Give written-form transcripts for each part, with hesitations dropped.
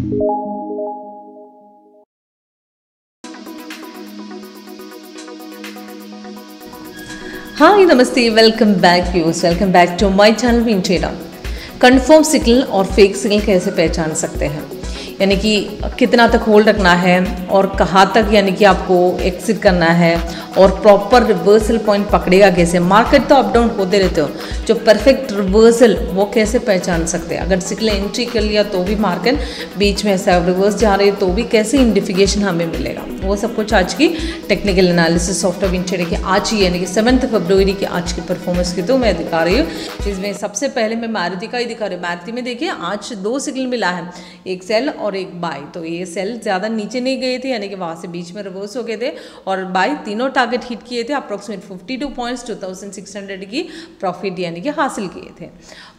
हाय नमस्ते, welcome back viewers, welcome back to my channel Win Trader. Confirm signal और fake signal कैसे पहचान सकते हैं, यानी कि कितना तक होल्ड रखना है और कहाँ तक यानी कि आपको एग्जिट करना है और प्रॉपर रिवर्सल पॉइंट पकड़ेगा कैसे। मार्केट तो अप डाउन होते रहते हो, जो परफेक्ट रिवर्सल वो कैसे पहचान सकते हैं। अगर सिग्नल एंट्री कर लिया तो भी मार्केट बीच में ऐसा रिवर्स जा रही है तो भी कैसे इंडिफिकेशन हमें मिलेगा, वो सब कुछ आज की technical analysis software win trader की आज ही यानी कि 7 फरवरी की आज की परफॉर्मेंस की तो मैं दिखा रही हूँ। इसमें सबसे पहले मैं मारुति का ही दिखा रही हूँ। मारुति में देखिए आज 2 सिग्नल मिला है, एक सेल और एक बाय। तो ये सेल ज़्यादा नीचे नहीं गए थे, यानी कि वहाँ से बीच में रिवर्स हो गए थे, और बाय तीनों टारगेट हिट किए थे। अप्रॉक्सीमेट 52 पॉइंट्स 2600 की प्रॉफिट यानी कि हासिल किए थे।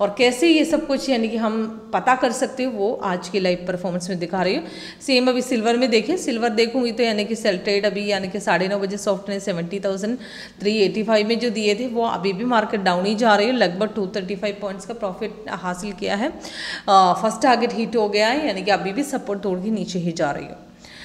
और कैसे ये सब कुछ यानी कि हम पता कर सकते हो वो आज की लाइव परफॉर्मेंस में दिखा रही हूँ। सेम अभी सिल्वर में देखिए, सिल्वर देखूंगी तो यानी कि सेल ट्रेड अभी यानी कि 9:30 बजे सॉफ्ट ने 70,385 में जो दिए थे वो अभी भी मार्केट डाउन ही जा रही है। लगभग 235 पॉइंट्स का प्रॉफिट हासिल किया है। फर्स्ट टारगेट हिट हो गया है, यानी कि अभी भी सपोर्ट तोड़ के नीचे ही जा रही हो।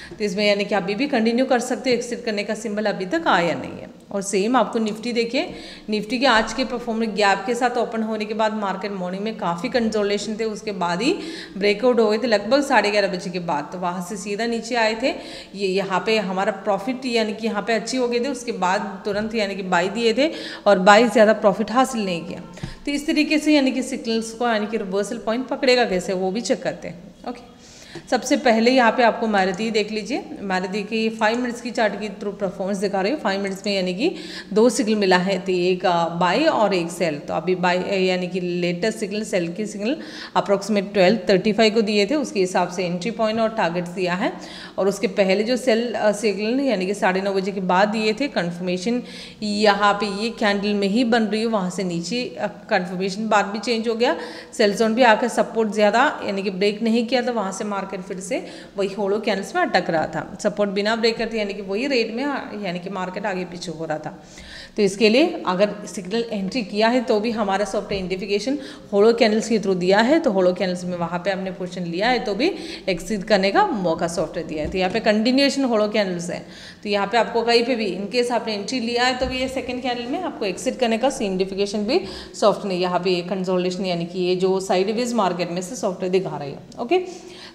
तो इसमें यानी कि अभी भी कंटिन्यू कर सकते हो, एक्सिट करने का सिंबल अभी तक आया नहीं है। और सेम आपको निफ्टी देखिए, निफ्टी के आज के परफॉर्मेंस गैप के साथ ओपन होने के बाद मार्केट मॉर्निंग में काफ़ी कंसोलिडेशन थे, उसके बाद ही ब्रेकआउट हो गए थे लगभग 11:30 बजे के बाद। तो वहाँ से सीधा नीचे आए थे। ये यहाँ पे हमारा प्रॉफिट यानी कि यहाँ पे अच्छी हो गए थे, उसके बाद तुरंत यानी कि बाई दिए थे और बाई ज़्यादा प्रॉफिट हासिल नहीं किया। तो इस तरीके से यानी कि सिग्नल्स को यानी कि रिवर्सल पॉइंट पकड़ेगा कैसे वो भी चेक करते हैं। ओके, सबसे पहले यहाँ पे आपको मारुति देख लीजिए। मारुति की 5 मिनट्स की चार्ट की थ्रू परफॉर्मेंस दिखा रही हूँ। 5 मिनट्स में यानी कि 2 सिग्नल मिला है, तो एक बाय और एक सेल। तो अभी बाय यानी कि लेटेस्ट सिग्नल, सेल की सिग्नल अप्रॉक्सीमेट 12:35 को दिए थे, उसके हिसाब से एंट्री पॉइंट और टारगेट्स दिया है। और उसके पहले जो सेल सिग्नल यानी कि 9:30 बजे के बाद दिए थे, कन्फर्मेशन यहाँ पे ये कैंडल में ही बन रही है, वहाँ से नीचे कन्फर्मेशन बाद भी चेंज हो गया। सेल जोन भी आकर सपोर्ट ज़्यादा यानी कि ब्रेक नहीं किया, तो वहाँ से मार्केट फिर से वही होलो कैंडल्स में अटक रहा था। सपोर्ट बिना ब्रेक करते यानी कि वही रेट में यानी कि मार्केट आगे पीछे हो रहा था। तो इसके लिए अगर सिग्नल एंट्री किया है तो भी हमारा सॉफ्टवेयर आइडेंटिफिकेशन होलो कैंडल्स के थ्रू दिया है, तो होलो कैंडल्स में वहाँ पे हमने पोजीशन लिया है तो भी एक्सिट करने का मौका सॉफ्टवेयर दिया है। तो यहाँ पे कंटिन्यूएशन होलो कैंडल्स है, तो यहाँ पे आपको कहीं पे भी इनकेस आपने एंट्री लिया है तो भी ये सेकंड कैंडल में आपको एक्सिट करने का आइडेंटिफिकेशन भी सॉफ्ट ने यहाँ पे कंसोलिडेशन यानी कि ये जो साइडवेज मार्केट में से सॉफ्टवेयर दिखा रही है। ओके,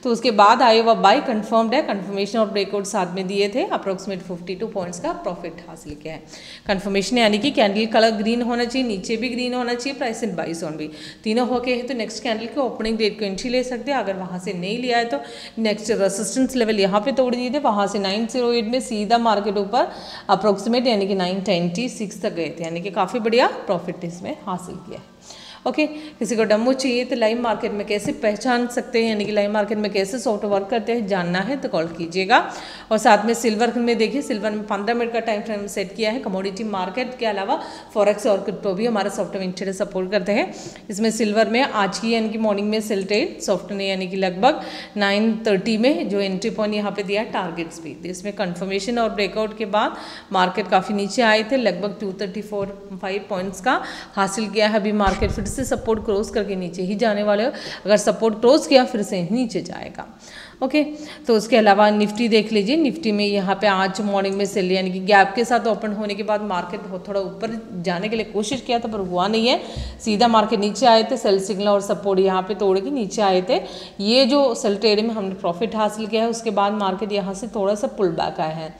तो उसके बाद आए हुआ बाय कंफर्म्ड है, कंफर्मेशन और ब्रेकआउट साथ में दिए थे। अप्रोक्सीमेट 52 पॉइंट्स का प्रॉफिट हासिल किया है। कंफर्मेशन यानी कि कैंडल कलर ग्रीन होना चाहिए, नीचे भी ग्रीन होना चाहिए, प्राइस एंड बाई जोन भी तीनों होके है, तो नेक्स्ट कैंडल के ओपनिंग डेट को एंट्री ले सकते हैं। अगर वहाँ से नहीं लिया है तो नेक्स्ट रेसिस्टेंस लेवल यहाँ पे तोड़ दिए थे, वहाँ से 908 में सीधा मार्केट ऊपर अप्रोक्सीमेट यानी कि 926 तक गए थे, यानी कि काफ़ी बढ़िया प्रॉफिट इसमें हासिल किया है। ओके, किसी को डेमो चाहिए तो लाइव मार्केट में कैसे पहचान सकते हैं, यानी कि लाइव मार्केट में कैसे सॉफ्टवेयर वर्क करते हैं जानना है तो कॉल कीजिएगा। और साथ में सिल्वर में देखिए, सिल्वर में 15 मिनट का टाइम फ्रेम सेट किया है। कमोडिटी मार्केट के अलावा फॉरेक्स और क्रिप्टो भी हमारे सॉफ्टवेयर इंट्रेडर सपोर्ट करते हैं। इसमें सिल्वर में आज की यानी कि मॉर्निंग में सेल ट्रेड सॉफ्ट ने यानी कि लगभग 9:30 में जो एंट्री पॉइंट यहाँ पे दिया, टारगेट्स भी। तो इसमें कंफर्मेशन और ब्रेकआउट के बाद मार्केट काफ़ी नीचे आए थे, लगभग 234.5 पॉइंट्स का हासिल किया है। अभी मार्केट फिर से सपोर्ट क्रॉस करके नीचे ही जाने वाले हो, अगर सपोर्ट क्रॉस किया फिर से नीचे जाएगा। ओके, तो उसके अलावा निफ्टी देख लीजिए। निफ्टी में यहाँ पे आज मॉर्निंग में सेल यानी कि गैप के साथ ओपन होने के बाद मार्केट थोड़ा ऊपर जाने के लिए कोशिश किया था पर हुआ नहीं है, सीधा मार्केट नीचे आए थे। सेल सिग्नल और सपोर्ट यहाँ पे तोड़ के नीचे आए थे। ये जो सेल ट्रेड में हमने प्रॉफिट हासिल किया है, उसके बाद मार्केट यहाँ से थोड़ा सा पुल बैक आया है,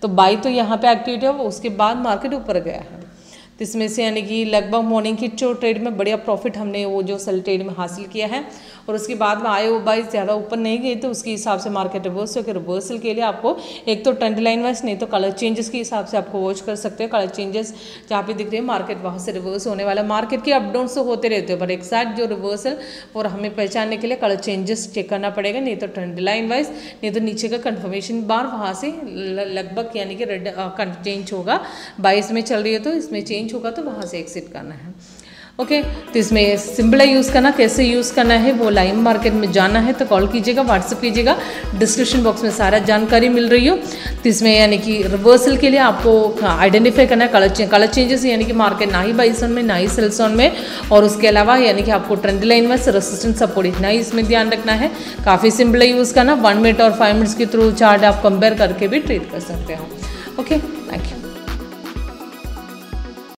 तो बाई तो यहाँ पे एक्टिविटी है, उसके बाद मार्केट ऊपर गया है। तो इसमें से यानी कि लगभग मॉर्निंग की जो ट्रेड में बढ़िया प्रॉफिट हमने वो जो सेल ट्रेड में हासिल किया है, और उसके बाद में आए वो बाई ज़्यादा ऊपर नहीं गई, तो उसके हिसाब से मार्केट रिवर्स हो गया। रिवर्सल के लिए आपको एक तो ट्रेंड लाइन वाइज, नहीं तो कलर चेंजेस के हिसाब से आपको वॉच कर सकते हैं। कलर चेंजेस जहाँ पे दिख रहे हैं मार्केट वहाँ से रिवर्स होने वाला। मार्केट के अपडाउन तो होते रहते हैं, पर एक्जैक्ट जो रिवर्सल और हमें पहचानने के लिए कलर चेंजेस चेक करना पड़ेगा, नहीं तो ट्रेंड लाइन वाइज, नहीं तो नीचे का कन्फर्मेशन बार वहाँ से लगभग यानी कि रेड चेंज होगा। 22 में चल रही है तो इसमें चेंज होगा, तो वहाँ से एक्सिट करना है। ओके। तो इसमें सिंबल यूज़ करना, कैसे यूज़ करना है वो लाइव मार्केट में जाना है तो कॉल कीजिएगा, व्हाट्सएप कीजिएगा, डिस्क्रिप्शन बॉक्स में सारा जानकारी मिल रही हो। तो इसमें यानी कि रिवर्सल के लिए आपको आइडेंटिफाई करना है कलर चेंजेस, यानी कि मार्केट ना ही बाई जोन में ना ही सेल जोन में, और उसके अलावा यानी कि आपको ट्रेंड लाइन में रेसिस्टेंस सपोर्ट इतना ही इसमें ध्यान रखना है। काफ़ी सिंपल यूज़ करना, 1 मिनट और 5 मिनट्स के थ्रू चार्ट आप कंपेयर करके भी ट्रेड कर सकते हो। Okay, thank you.